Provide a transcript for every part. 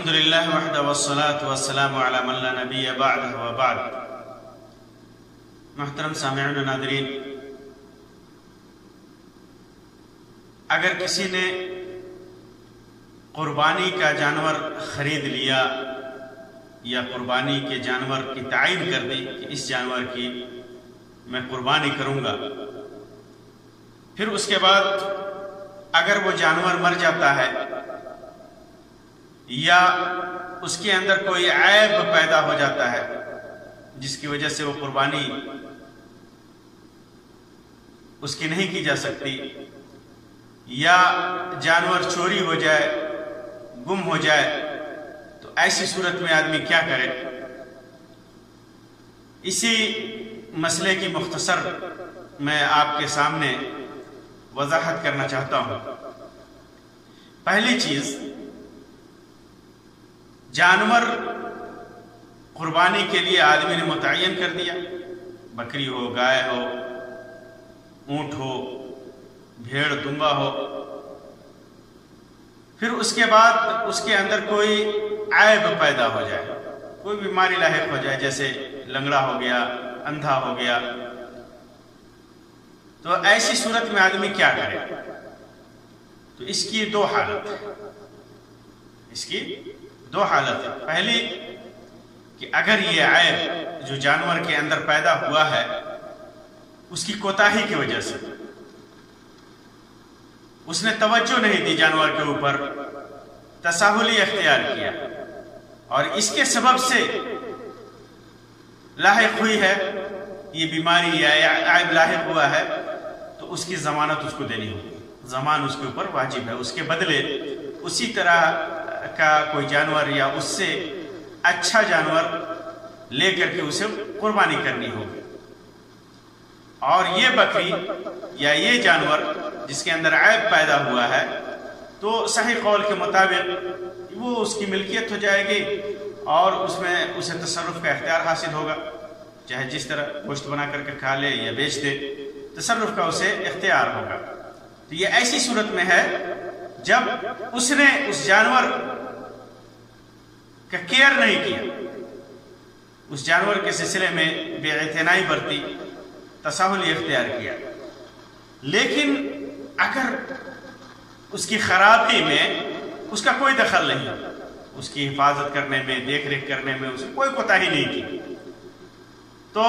الحمدللہ وحدہ والصلاة والسلام علی من لا نبی بعدہ وبعد۔ محترم سامعین و ناظرین، اگر کسی نے قربانی کا جانور خرید لیا یا قربانی کے جانور کی تعین کر دی کہ اس جانور کی میں قربانی کروں گا، پھر اس کے بعد اگر وہ جانور مر جاتا ہے یا اس کے اندر کوئی عیب پیدا ہو جاتا ہے جس کی وجہ سے وہ قربانی اس کی نہیں کی جا سکتی، یا جانور چوری ہو جائے، گم ہو جائے، تو ایسی صورت میں آدمی کیا کرے؟ اسی مسئلے کی مختصر میں آپ کے سامنے وضاحت کرنا چاہتا ہوں۔ پہلی چیز، جانور قربانی کے لیے آدمی نے متعین کر دیا، بکری ہو، گائے ہو، اونٹ ہو، بھیڑ دمبا ہو، پھر اس کے بعد اس کے اندر کوئی عیب پیدا ہو جائے، کوئی بیماری لاحق ہو جائے، جیسے لنگڑا ہو گیا، اندھا ہو گیا، تو ایسی صورت میں آدمی کیا کرے؟ تو اس کی دو حالت ہے۔ پہلی کہ اگر یہ عیب جو جانور کے اندر پیدا ہوا ہے اس کی کوتاہی کی وجہ سے، اس نے توجہ نہیں دی جانور کے اوپر، تساہلی اختیار کیا اور اس کے سبب سے لاحق ہوئی ہے یہ بیماری یا عیب لاحق ہوا ہے، تو اس کی ضمانت اس کو دینی ہوگی، ضمان اس کے اوپر واجب ہے۔ اس کے بدلے اسی طرح کا کوئی جانور یا اس سے اچھا جانور لے کر کے اسے قربانی کرنی ہوگی، اور یہ بکری یا یہ جانور جس کے اندر عیب پیدا ہوا ہے تو صحیح قول کے مطابق وہ اس کی ملکیت ہو جائے گی اور اس میں اسے تصرف کا اختیار حاصل ہوگا، چاہے جس طرح گوشت بنا کر کے کھا لے یا بیچ دے، تصرف کا اسے اختیار ہوگا۔ تو یہ ایسی صورت میں ہے جب اس نے اس جانور کا کیئر نہیں کیا، اس جانور کے سلسلے میں بے اعتنائی برتی، تساہلی اختیار کیا، لیکن اگر اس کی خرابی میں اس کا کوئی دخل نہیں، اس کی حفاظت کرنے میں، دیکھ ریکھ کرنے میں اسے کوئی کوتاہی نہیں کی، تو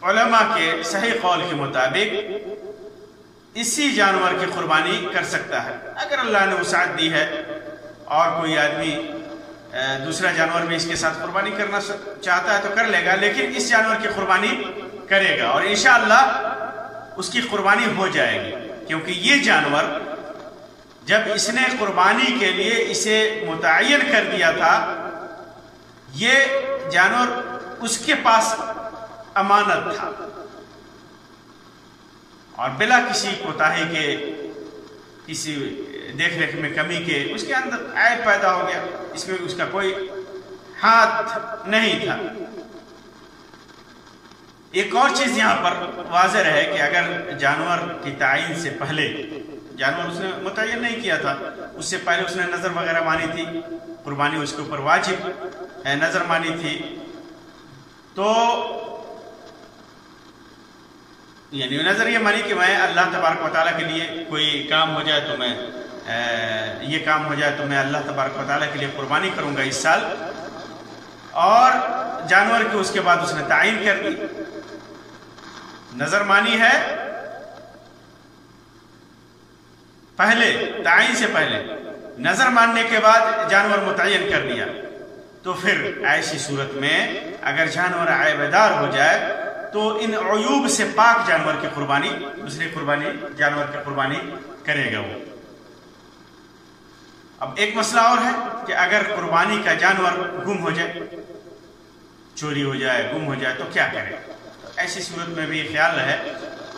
علماء کے صحیح قول کے مطابق اسی جانور کی قربانی کر سکتا ہے۔ اگر اللہ نے وسعت دی ہے اور کوئی آدمی دوسرا جانور بھی اس کے ساتھ قربانی کرنا چاہتا ہے تو کر لے گا، لیکن اس جانور کی قربانی کرے گا اور انشاءاللہ اس کی قربانی ہو جائے گی، کیونکہ یہ جانور جب اس نے قربانی کے لیے اسے متعین کر دیا تھا، یہ جانور اس کے پاس امانت تھا اور بلا کسی کوتاہی کے، کسی دیکھ ریکھ میں کمی کے اس کے اندر عیب پیدا ہو گیا، اس میں اس کا کوئی ہاتھ نہیں تھا۔ ایک اور چیز یہاں پر واضح ہے کہ اگر جانور کی تعین سے پہلے، جانور اس نے متعین نہیں کیا تھا، اس سے پہلے اس نے نظر وغیرہ مانی تھی، قربانی اس کے اوپر واجب ہے، نظر مانی تھی، تو یعنی نظر یہ مانی کہ میں اللہ تبارک و تعالیٰ کے لیے کوئی کام ہو جائے تو میں یہ کام ہو جائے تو میں اللہ تبارک و تعالیٰ کے لیے قربانی کروں گا اس سال، اور جانور کی اس کے بعد اس نے تعین کر دی، نظر مانی ہے پہلے، تعین سے پہلے، نظر ماننے کے بعد جانور متعین کر دیا، تو پھر ایسی صورت میں اگر جانور عیب دار ہو جائے تو ان عیوب سے پاک جانور کی قربانی، دوسری قربانی جانور کی قربانی کرے گا وہ۔ اب ایک مسئلہ اور ہے کہ اگر قربانی کا جانور گم ہو جائے، چوری ہو جائے، گم ہو جائے، تو کیا کرے؟ تو ایسی صورت میں بھی خیال ہے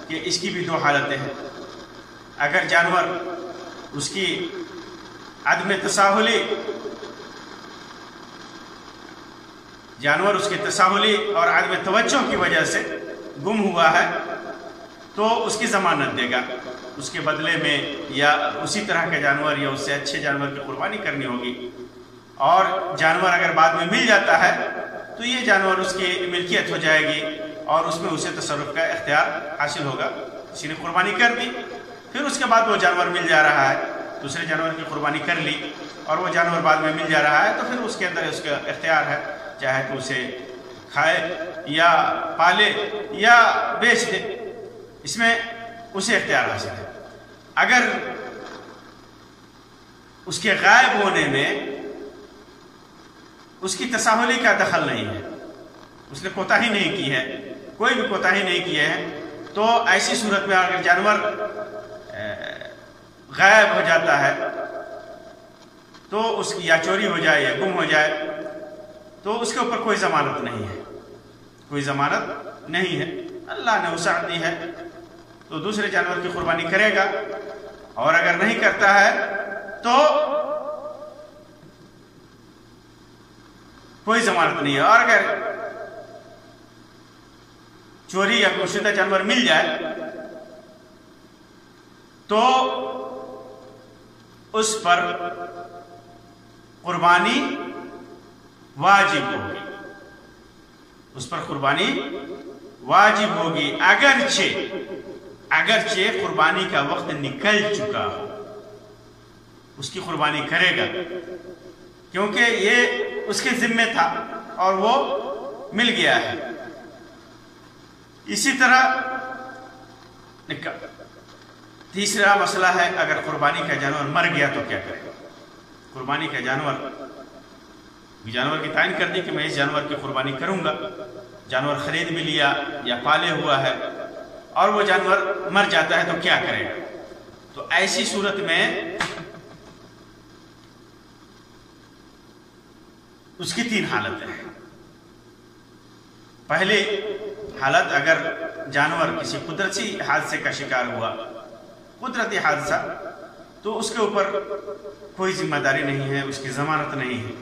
کہ اس کی بھی دو حالتیں ہیں۔ اگر جانور اس کی عدم تساہلی، جانور اس کی تساہلی اور عدم توجہ کی وجہ سے گم ہوا ہے، تو اس کی ضمانت دے گا، اس کے بدلے میں یا اسی طرح کا جانور یا اس سے اچھے جانور کی قربانی کرنی ہوگی۔ اور جانور اگر بعد میں مل جاتا ہے تو یہ جانور اس کی ملکیت ہو جائے گی اور اس میں اسے تصرف کا اختیار حاصل ہوگا۔ کسی نے قربانی کر دی، پھر اس کے بعد وہ جانور مل جا رہا ہے، دوسرے جانور کی قربانی کر لی اور وہ جانور بعد میں مل جا رہا ہے، تو پھر اس کے اندر اس کا اختیار ہے، چاہے تو اسے کھائے یا پالے یا بیچ دے، اس میں اسے اختیار حاصل ہے۔ اگر اس کے غائب ہونے میں اس کی تساہلی کا دخل نہیں ہے، اس نے کوتاہی نہیں کی ہے، کوئی بھی کوتاہی نہیں کی ہے، تو ایسی صورت میں اگر جانور غائب ہو جاتا ہے تو اس کی یا چوری ہو جائے یا گم ہو جائے تو اس کے اوپر کوئی ضمانت نہیں ہے، کوئی ضمانت نہیں ہے۔ اللہ نے وسعت دی ہے تو دوسرے جانور کی قربانی کرے گا، اور اگر نہیں کرتا ہے تو کوئی ضمانت نہیں ہے۔ اور اگر چوری یا گمشدہ جانور مل جائے تو اس پر قربانی واجب ہوگی، اس پر قربانی واجب ہوگی، اگرچہ قربانی کا وقت نکل چکا ہو، اس کی قربانی کرے گا، کیونکہ یہ اس کے ذمے تھا اور وہ مل گیا ہے۔ اسی طرح تیسرا مسئلہ ہے، اگر قربانی کا جانور مر گیا تو کیا کرے گا؟ قربانی کا جانور کی تعین کر دی کہ میں اس جانور کی قربانی کروں گا، جانور خرید بھی لیا یا پالے ہوا ہے، اور وہ جانور مر جاتا ہے تو کیا کرے گا؟ تو ایسی صورت میں اس کی 3 حالتیں ہیں۔ پہلی حالت، اگر جانور کسی قدرتی حادثے کا شکار ہوا، قدرتی حادثہ، تو اس کے اوپر کوئی ذمہ داری نہیں ہے، اس کی ضمانت نہیں ہے،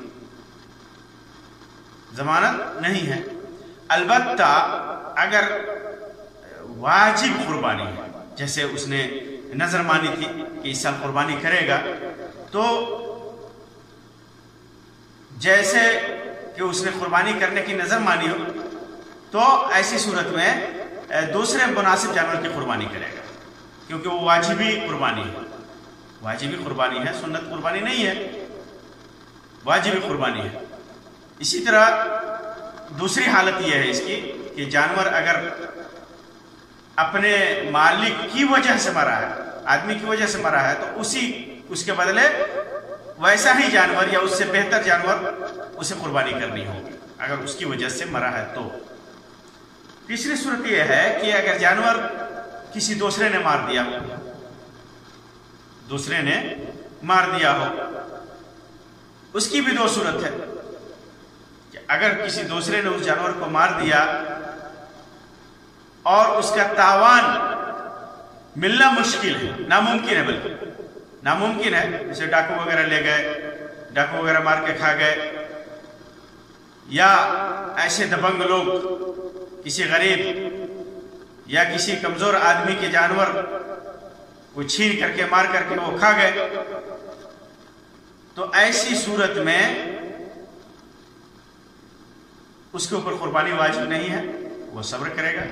ضمانت نہیں ہے۔ البتہ اگر واجب قربانی ہے، جیسے اس نے نظر مانی تھی کہ اس سال قربانی کرے گا، تو جیسے کہ اس نے قربانی کرنے کی نظر مانی ہو تو ایسی صورت میں دوسرے مناسب جانور کی قربانی کرے گا، کیونکہ وہ واجبی قربانی ہے، واجبی قربانی ہے، سنت قربانی نہیں ہے، واجبی قربانی ہے۔ اسی طرح دوسری حالت یہ ہے اس کی کہ جانور اگر اپنے مالک کی وجہ سے مرا ہے، آدمی کی وجہ سے مرا ہے، تو اس کے بدلے ویسا ہی جانور یا اس سے بہتر جانور اسے قربانی کرنی ہوگی اگر اس کی وجہ سے مرا ہے تو۔ تیسری صورت یہ ہے کہ اگر جانور کسی دوسرے نے مار دیا ہو، دوسرے نے مار دیا ہو، اس کی بھی 2 صورت ہے کہ اگر کسی دوسرے نے اس جانور کو مار دیا اور اس کا تاوان ملنا مشکل ہے، ناممکن ہے، بلکہ ناممکن ہے، جیسے ڈاکو وغیرہ لے گئے، ڈاکو وغیرہ مار کے کھا گئے، یا ایسے دبنگ لوگ کسی غریب یا کسی کمزور آدمی کے جانور وہ چھین کر کے مار کر کے وہ کھا گئے، تو ایسی صورت میں اس کے اوپر قربانی واجب نہیں ہے، وہ صبر کرے گا۔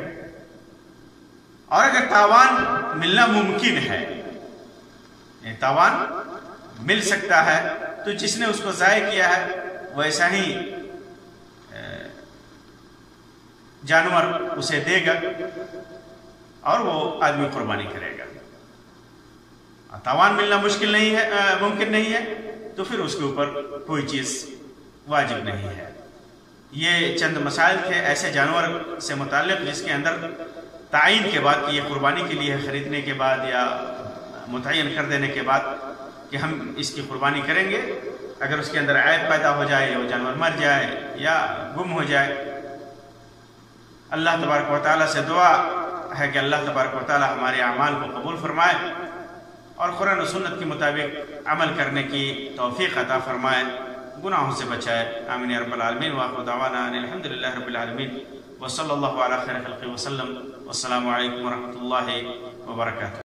اور اگر تاوان ملنا ممکن ہے، تاوان مل سکتا ہے، تو جس نے اس کو ضائع کیا ہے ویسا ہی جانور اسے دے گا اور وہ آدمی قربانی کرے گا۔ تاوان ملنا مشکل نہیں ہے، ممکن نہیں ہے، تو پھر اس کے اوپر کوئی چیز واجب نہیں ہے۔ یہ چند مسائل تھے ایسے جانور سے متعلق جس کے اندر تعین کے بعد کہ یہ قربانی کے لیے خریدنے کے بعد یا متعین کر دینے کے بعد کہ ہم اس کی قربانی کریں گے، اگر اس کے اندر عیب پیدا ہو جائے یا وہ جانور مر جائے یا گم ہو جائے، اللہ تبارک و تعالیٰ سے دعا ہے کہ اللہ تبارک و تعالیٰ ہمارے اعمال کو قبول فرمائے اور قرآن و سنت کے مطابق عمل کرنے کی توفیق عطا فرمائے۔ گناہوں سے بچائے. آمین یا رب العالمین. وآخر دعوانا ان الحمدللہ رب العالمین وصلی اللہ علی خیر خلقہ وسلم. والسلام علیکم ورحمۃ اللہ وبرکاتہ.